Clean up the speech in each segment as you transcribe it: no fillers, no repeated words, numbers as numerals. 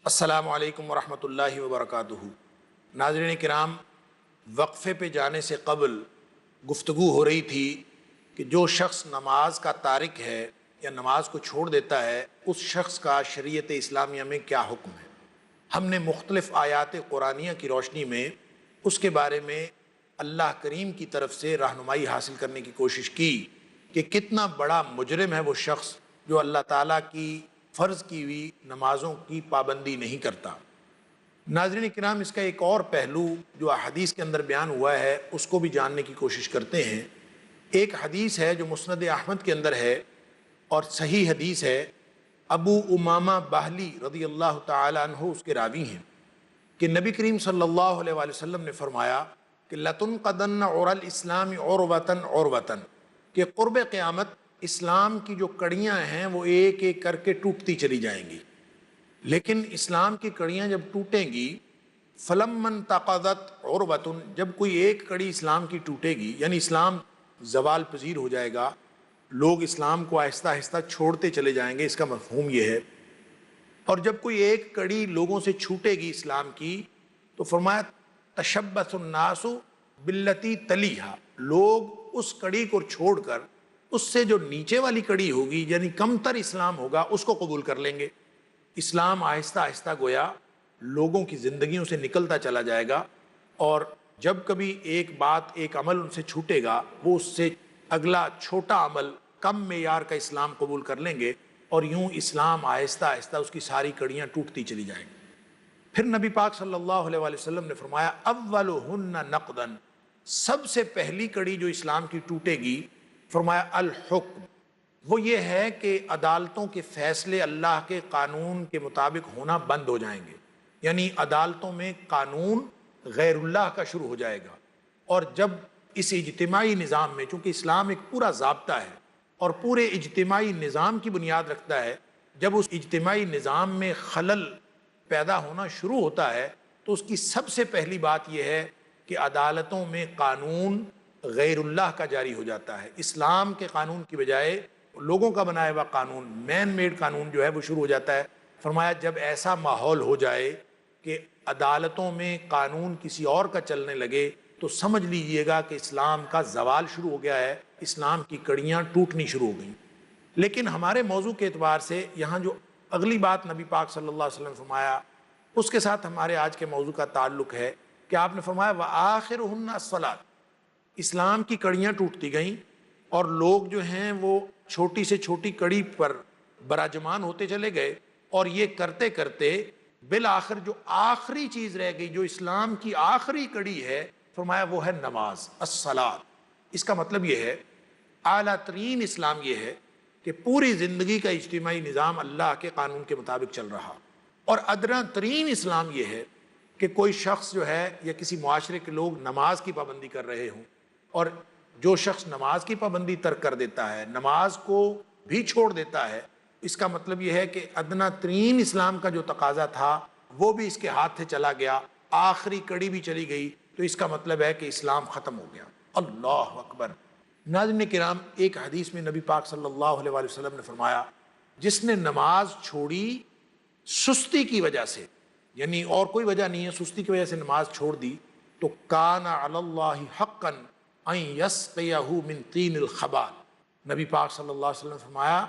السلام علیکم ورحمۃ اللہ وبرکاتہ۔ ناظرین کرام، وقفے پہ جانے سے قبل گفتگو ہو رہی تھی کہ جو شخص نماز کا تارک ہے یا نماز کو چھوڑ دیتا ہے اس شخص کا شریعت اسلامیہ میں کیا حکم ہے۔ ہم نے مختلف آیات قرآنیہ کی روشنی میں اس کے بارے میں اللہ کریم کی طرف سے رہنمائی حاصل کرنے کی کوشش کی کہ کتنا بڑا مجرم ہے وہ شخص جو اللہ تعالیٰ کی فرض کی ہوئی نمازوں کی پابندی نہیں کرتا۔ ناظرین کرام، اس کا ایک اور پہلو جو حدیث کے اندر بیان ہوا ہے اس کو بھی جاننے کی کوشش کرتے ہیں۔ ایک حدیث ہے جو مسند احمد کے اندر ہے اور صحیح حدیث ہے، ابو امامہ باہلی رضی اللہ تعالی عنہ اس کے راوی ہیں کہ نبی کریم صلی اللہ علیہ وآلہ وسلم نے فرمایا کہ لَتُنْقَضَنَّ عُرَى الْإِسْلَامِ عُرْوَةً عُرْوَةً، کہ قرب قیامت اسلام کی جو کڑیاں ہیں وہ ایک ایک کر کے ٹوٹتی چلی جائیں گی، لیکن اسلام کی کڑیاں جب ٹوٹیں گی فَلَمَّا انْتَقَضَتْ عُرْوَةٌ، جب کوئی ایک کڑی اسلام کی ٹوٹے گی یعنی اسلام زوال پذیر ہو جائے گا، لوگ اسلام کو آہستہ آہستہ چھوڑتے چلے جائیں گے، اس کا مفہوم یہ ہے۔ اور جب کوئی ایک کڑی لوگوں سے چھوٹے گی اسلام کی تو فرمایا تشبث الناس باللتی تلیہا، لوگ اس کڑی کو چھوڑ کر اس سے جو نیچے والی کڑی ہوگی یعنی کمتر اسلام ہوگا اس کو قبول کر لیں گے۔ اسلام آہستہ آہستہ گویا لوگوں کی زندگیوں سے نکلتا چلا جائے گا، اور جب کبھی ایک بات ایک عمل ان سے چھوٹے گا وہ اس سے اگلا چھوٹا عمل کم معیار کا اسلام قبول کر لیں گے، اور یوں اسلام آہستہ آہستہ اس کی ساری کڑیاں ٹوٹتی چلی جائیں گی۔ پھر نبی پاک صلی اللہ علیہ وآلہ وسلم نے فرمایا اولہن نقدن، سب سے پہلی کڑی جو اسلام کی ٹوٹے گی، فرمایا الحکم، وہ یہ ہے کہ عدالتوں کے فیصلے اللہ کے قانون کے مطابق ہونا بند ہو جائیں گے، یعنی عدالتوں میں قانون غیر اللہ کا شروع ہو جائے گا۔ اور جب اس اجتماعی نظام میں، چونکہ اسلام ایک پورا ضابطہ ہے اور پورے اجتماعی نظام کی بنیاد رکھتا ہے، جب اس اجتماعی نظام میں خلل پیدا ہونا شروع ہوتا ہے تو اس کی سب سے پہلی بات یہ ہے کہ عدالتوں میں قانون غیر اللہ کا جاری ہو جاتا ہے، اسلام کے قانون کی بجائے لوگوں کا بنایا ہوا قانون، مین میڈ قانون جو ہے وہ شروع ہو جاتا ہے۔ فرمایا جب ایسا ماحول ہو جائے کہ عدالتوں میں قانون کسی اور کا چلنے لگے تو سمجھ لیجئے گا کہ اسلام کا زوال شروع ہو گیا ہے، اسلام کی کڑیاں ٹوٹنی شروع ہو گئیں۔ لیکن ہمارے موضوع کے اعتبار سے یہاں جو اگلی بات نبی پاک صلی اللہ علیہ وسلم نے فرمایا اس کے ساتھ ہمارے آج کے موضوع کا تعلق ہے کہ آپ نے فرمایا وَآخِرُهُنَّ الصَّلَاةُ، اسلام کی کڑیاں ٹوٹتی گئیں اور لوگ جو ہیں وہ چھوٹی سے چھوٹی کڑی پر براجمان ہوتے چلے گئے، اور یہ کرتے کرتے بالآخر جو آخری چیز رہ گئی جو اسلام کی آخری کڑی ہے، فرمایا وہ ہے نماز، الصلاۃ۔ اس کا مطلب یہ ہے اعلیٰ ترین اسلام یہ ہے کہ پوری زندگی کا اجتماعی نظام اللہ کے قانون کے مطابق چل رہا، اور ادنیٰ ترین اسلام یہ ہے کہ کوئی شخص جو ہے یا کسی معاشرے کے لوگ نماز کی پابندی کر رہے ہوں، اور جو شخص نماز کی پابندی ترک کر دیتا ہے، نماز کو بھی چھوڑ دیتا ہے، اس کا مطلب یہ ہے کہ ادنیٰ ترین اسلام کا جو تقاضا تھا وہ بھی اس کے ہاتھ سے چلا گیا، آخری کڑی بھی چلی گئی، تو اس کا مطلب ہے کہ اسلام ختم ہو گیا۔ اللہ اکبر۔ ناظرین کرام، ایک حدیث میں نبی پاک صلی اللہ علیہ وآلہ وسلم نے فرمایا جس نے نماز چھوڑی سستی کی وجہ سے، یعنی اور کوئی وجہ نہیں ہے، سستی کی وجہ سے نماز چھوڑ دی، تو کان علی اللہ حقا ان یسقیہ من طین الخبال، نبی پاک صلی اللہ علیہ وسلم نے فرمایا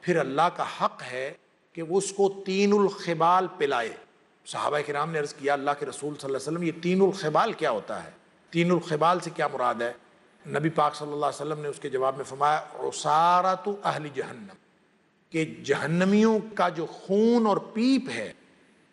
پھر اللہ کا حق ہے کہ وہ اس کو تین الخبال پلائے۔ صحابہ کرام نے عرض کیا اللہ کے رسول صلی اللہ علیہ وسلم یہ تین الخبال کیا ہوتا ہے؟ تین الخبال سے کیا مراد ہے؟ نبی پاک صلی اللہ علیہ وسلم نے اس کے جواب میں فرمایا عصارۃ اہل جہنم، کہ جہنمیوں کا جو خون اور پیپ ہے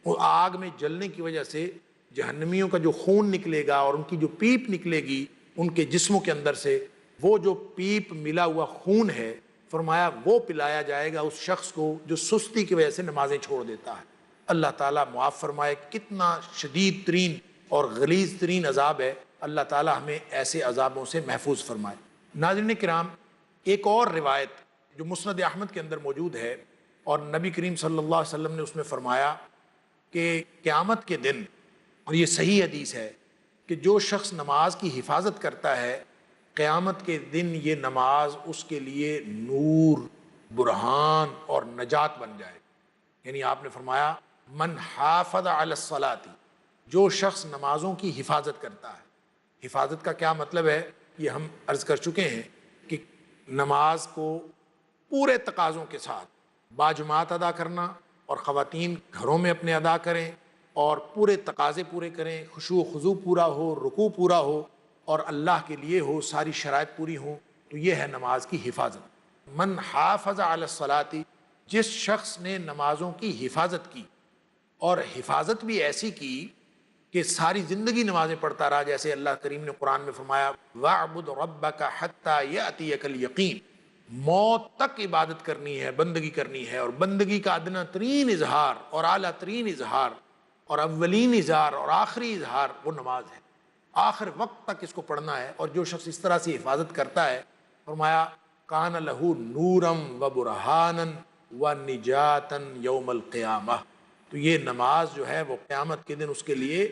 وہ آگ میں جلنے کی وجہ سے جہنمیوں کا جو خون نکلے گا اور ان کی جو پیپ نکلے گی ان کے جسموں کے اندر سے، وہ جو پیپ ملا ہوا خون ہے، فرمایا وہ پلایا جائے گا اس شخص کو جو سستی کی وجہ سے نمازیں چھوڑ دیتا ہے۔ اللہ تعالیٰ معاف فرمائے، کتنا شدید ترین اور غلیظ ترین عذاب ہے، اللہ تعالیٰ ہمیں ایسے عذابوں سے محفوظ فرمائے۔ ناظرین کرام، ایک اور روایت جو مسند احمد کے اندر موجود ہے اور نبی کریم صلی اللہ علیہ وسلم نے اس میں فرمایا کہ قیامت کے دن، اور یہ صحیح حدیث ہے، کہ جو شخص نماز کی حفاظت کرتا ہے قیامت کے دن یہ نماز اس کے لیے نور، برہان اور نجات بن جائے۔ یعنی آپ نے فرمایا من حافظ علی الصلاۃ، جو شخص نمازوں کی حفاظت کرتا ہے۔ حفاظت کا کیا مطلب ہے یہ ہم عرض کر چکے ہیں کہ نماز کو پورے تقاضوں کے ساتھ باجماعت ادا کرنا، اور خواتین گھروں میں اپنے ادا کریں اور پورے تقاضے پورے کریں، خشوع و خضوع پورا ہو، رکوع پورا ہو اور اللہ کے لیے ہو، ساری شرائط پوری ہوں، تو یہ ہے نماز کی حفاظت۔ من حافظ علی الصلاۃ، جس شخص نے نمازوں کی حفاظت کی، اور حفاظت بھی ایسی کی کہ ساری زندگی نمازیں پڑھتا رہا، جیسے اللہ کریم نے قرآن میں فرمایا وَاعْبُدْ رَبَّكَ حَتَّى يَأْتِيَكَ الْيَقِينُ، موت تک عبادت کرنی ہے، بندگی کرنی ہے، اور بندگی کا ادنا ترین اظہار اور اعلیٰ ترین اظہار اور اولین اظہار اور آخری اظہار وہ نماز ہے، آخر وقت تک اس کو پڑھنا ہے۔ اور جو شخص اس طرح سے حفاظت کرتا ہے، فرمایا کان لہو نورم و برہانن و نجاتن یوم القیامہ، تو یہ نماز جو ہے وہ قیامت کے دن اس کے لیے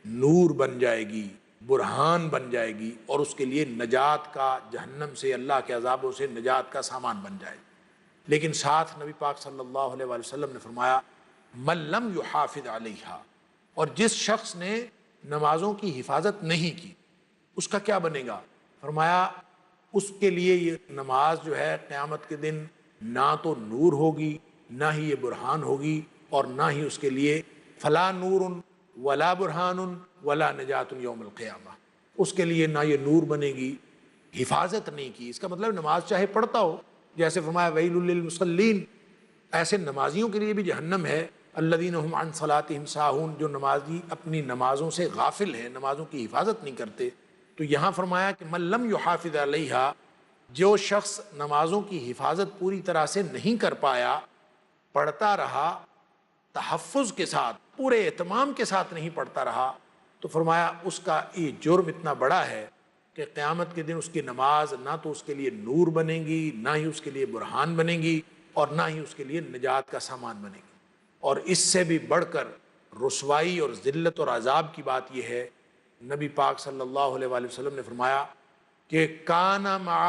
نور بن جائے گی، برہان بن جائے گی، اور اس کے لیے نجات کا، جہنم سے، اللہ کے عذابوں سے نجات کا سامان بن جائے گی۔ لیکن ساتھ نبی پاک صلی اللہ علیہ وآلہ وسلم نے فرمایا من لم یحافظ علیہا، اور جس شخص نے نمازوں کی حفاظت نہیں کی اس کا کیا بنے گا؟ فرمایا اس کے لیے یہ نماز جو ہے قیامت کے دن نہ تو نور ہوگی، نہ ہی یہ برہان ہوگی، اور نہ ہی اس کے لیے فلا نور ولا برہان ولا نجات یوم القیامہ، اس کے لیے نہ یہ نور بنے گی، حفاظت نہیں کی۔ اس کا مطلب نماز چاہے پڑھتا ہو، جیسے فرمایا ویل للمصلین، ایسے نمازیوں کے لیے بھی جہنم ہے، الذین هم عن صلاتهم ساہون، جو نمازی اپنی نمازوں سے غافل ہیں، نمازوں کی حفاظت نہیں کرتے۔ تو یہاں فرمایا کہ من لم یحافظ علیہا، جو شخص نمازوں کی حفاظت پوری طرح سے نہیں کر پایا، پڑھتا رہا تحفظ کے ساتھ، پورے اہتمام کے ساتھ نہیں پڑھتا رہا، تو فرمایا اس کا یہ جرم اتنا بڑا ہے کہ قیامت کے دن اس کی نماز نہ تو اس کے لیے نور بنے گی، نہ ہی اس کے لیے برہان بنے گی، اور نہ ہی اس کے لیے نجات کا سامان بنے گی۔ اور اس سے بھی بڑھ کر رسوائی اور ذلت اور عذاب کی بات یہ ہے، نبی پاک صلی اللہ علیہ وآلہ وسلم نے فرمایا کہ کان مع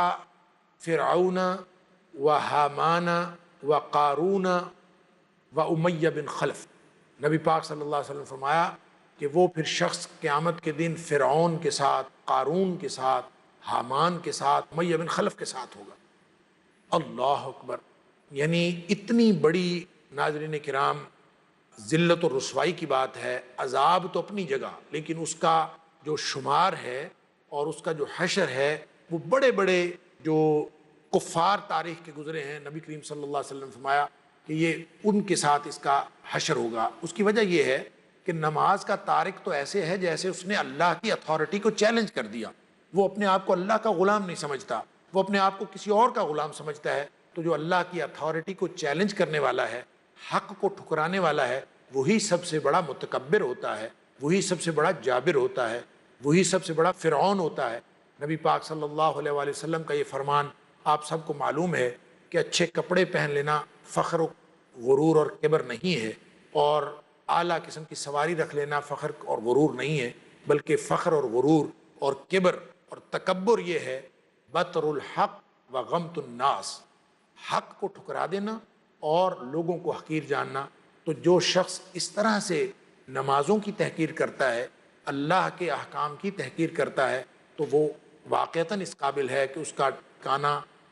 فرعون و حامان و قارون و امیہ بن خلف، نبی پاک صلی اللہ علیہ وسلم نے فرمایا کہ وہ پھر شخص قیامت کے دن فرعون کے ساتھ، قارون کے ساتھ، حامان کے ساتھ، امیہ بن خلف کے ساتھ ہوگا۔ اللہ اکبر! یعنی اتنی بڑی، ناظرین کرام، ذلت و رسوائی کی بات ہے۔ عذاب تو اپنی جگہ، لیکن اس کا جو شمار ہے اور اس کا جو حشر ہے، وہ بڑے بڑے جو کفار تاریخ کے گزرے ہیں، نبی کریم صلی اللہ علیہ وسلم نے فرمایا کہ یہ ان کے ساتھ اس کا حشر ہوگا۔ اس کی وجہ یہ ہے کہ نماز کا تارک تو ایسے ہے جیسے اس نے اللہ کی اتھارٹی کو چیلنج کر دیا، وہ اپنے آپ کو اللہ کا غلام نہیں سمجھتا، وہ اپنے آپ کو کسی اور کا غلام سمجھتا ہے۔ تو جو اللہ کی اتھارٹی کو چیلنج کرنے والا ہے، حق کو ٹھکرانے والا ہے، وہی سب سے بڑا متکبر ہوتا ہے، وہی سب سے بڑا جابر ہوتا ہے، وہی سب سے بڑا فرعون ہوتا ہے۔ نبی پاک صلی اللہ علیہ وآلہ وسلم کا یہ فرمان آپ سب کو معلوم ہے کہ اچھے کپڑے پہن لینا فخر و غرور اور کبر نہیں ہے، اور اعلیٰ قسم کی سواری رکھ لینا فخر اور غرور نہیں ہے، بلکہ فخر اور غرور اور کبر اور تکبر یہ ہے بطر الحق و غمت الناس، حق کو ٹھکرا دینا اور لوگوں کو حقیر جاننا۔ تو جو شخص اس طرح سے نمازوں کی تحقیر کرتا ہے، اللہ کے احکام کی تحقیر کرتا ہے، تو وہ واقعتاً اس قابل ہے کہ اس کا ٹھکانہ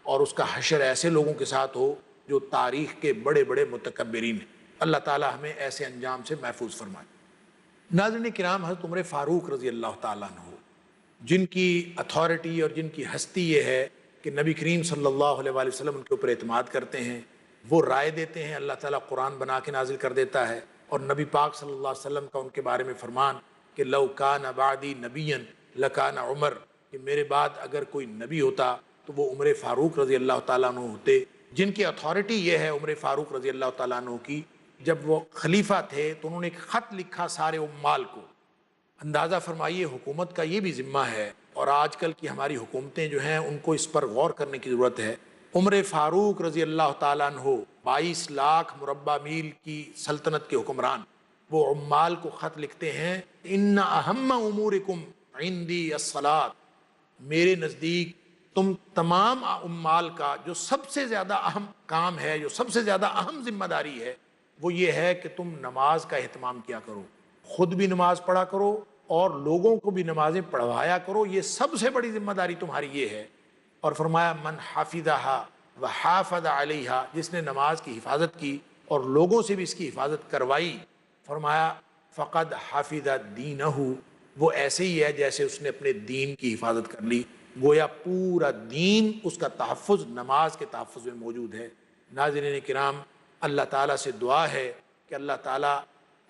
اور اس کا حشر ایسے لوگوں کے ساتھ ہو جو تاریخ کے بڑے بڑے متکبرین ہیں۔ اللہ تعالی ہمیں ایسے انجام سے محفوظ فرمائے۔ ناظرین کرام، حضرت عمر فاروق رضی اللہ تعالیٰ عنہ، جن کی اتھارٹی اور جن کی ہستی یہ ہے کہ نبی کریم صلی اللہ علیہ وآلہ وسلم ان کے اوپر اعتماد کرتے ہیں، وہ رائے دیتے ہیں، اللہ تعالیٰ قرآن بنا کے نازل کر دیتا ہے، اور نبی پاک صلی اللہ علیہ وسلم کا ان کے بارے میں فرمان کہ لو کان بعدی نبیا لکان عمر، کہ میرے بعد اگر کوئی نبی ہوتا تو وہ عمر فاروق رضی اللہ تعالیٰ عنہ ہوتے، جن کی اتھارٹی یہ ہے عمر فاروق رضی اللہ تعالیٰ عنہ کی۔ جب وہ خلیفہ تھے تو انہوں نے ایک خط لکھا سارے عمال کو۔ اندازہ فرمائیے حکومت کا یہ بھی ذمہ ہے، اور آج کل کی ہماری حکومتیں جو ہیں ان کو اس پر غور کرنے کی ضرورت ہے۔ عمر فاروق رضی اللہ تعالیٰ عنہ 22 لاکھ مربع میل کی سلطنت کے حکمران، وہ عمال کو خط لکھتے ہیں ان اہم امورکم عندی الصلاۃ، میرے نزدیک تم تمام عمال کا جو سب سے زیادہ اہم کام ہے، جو سب سے زیادہ اہم ذمہ داری ہے، وہ یہ ہے کہ تم نماز کا اہتمام کیا کرو، خود بھی نماز پڑھا کرو اور لوگوں کو بھی نمازیں پڑھوایا کرو، یہ سب سے بڑی ذمہ داری تمہاری یہ ہے۔ اور فرمایا من حافظھا وحافظ علیہا، جس نے نماز کی حفاظت کی اور لوگوں سے بھی اس کی حفاظت کروائی، فرمایا فقد حافظ دینہ، وہ ایسے ہی ہے جیسے اس نے اپنے دین کی حفاظت کر لی، گویا پورا دین اس کا تحفظ نماز کے تحفظ میں موجود ہے۔ ناظرین کرام، اللہ تعالیٰ سے دعا ہے کہ اللہ تعالیٰ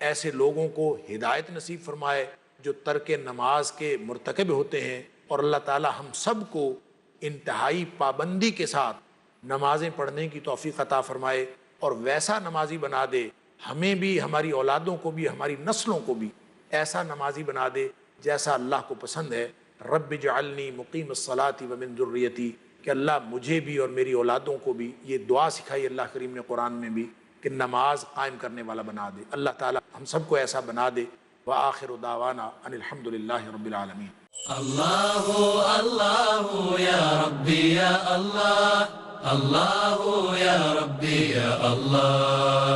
ایسے لوگوں کو ہدایت نصیب فرمائے جو ترک نماز کے مرتکب ہوتے ہیں، اور اللہ تعالیٰ ہم سب کو انتہائی پابندی کے ساتھ نمازیں پڑھنے کی توفیق عطا فرمائے اور ویسا نمازی بنا دے، ہمیں بھی، ہماری اولادوں کو بھی، ہماری نسلوں کو بھی ایسا نمازی بنا دے جیسا اللہ کو پسند ہے۔ رب اجعلنی مقیم الصلاۃ ومن ذریتی، کہ اللہ مجھے بھی اور میری اولادوں کو بھی، یہ دعا سکھائی اللہ کریم نے قرآن میں بھی، کہ نماز قائم کرنے والا بنا دے۔ اللہ تعالیٰ ہم سب کو ایسا بنا دے۔ وآخر دعوانا ان الحمد للہ رب العالمین۔ اللہ اللہ یا ربی یا اللہ، اللہ یا ربی یا اللہ۔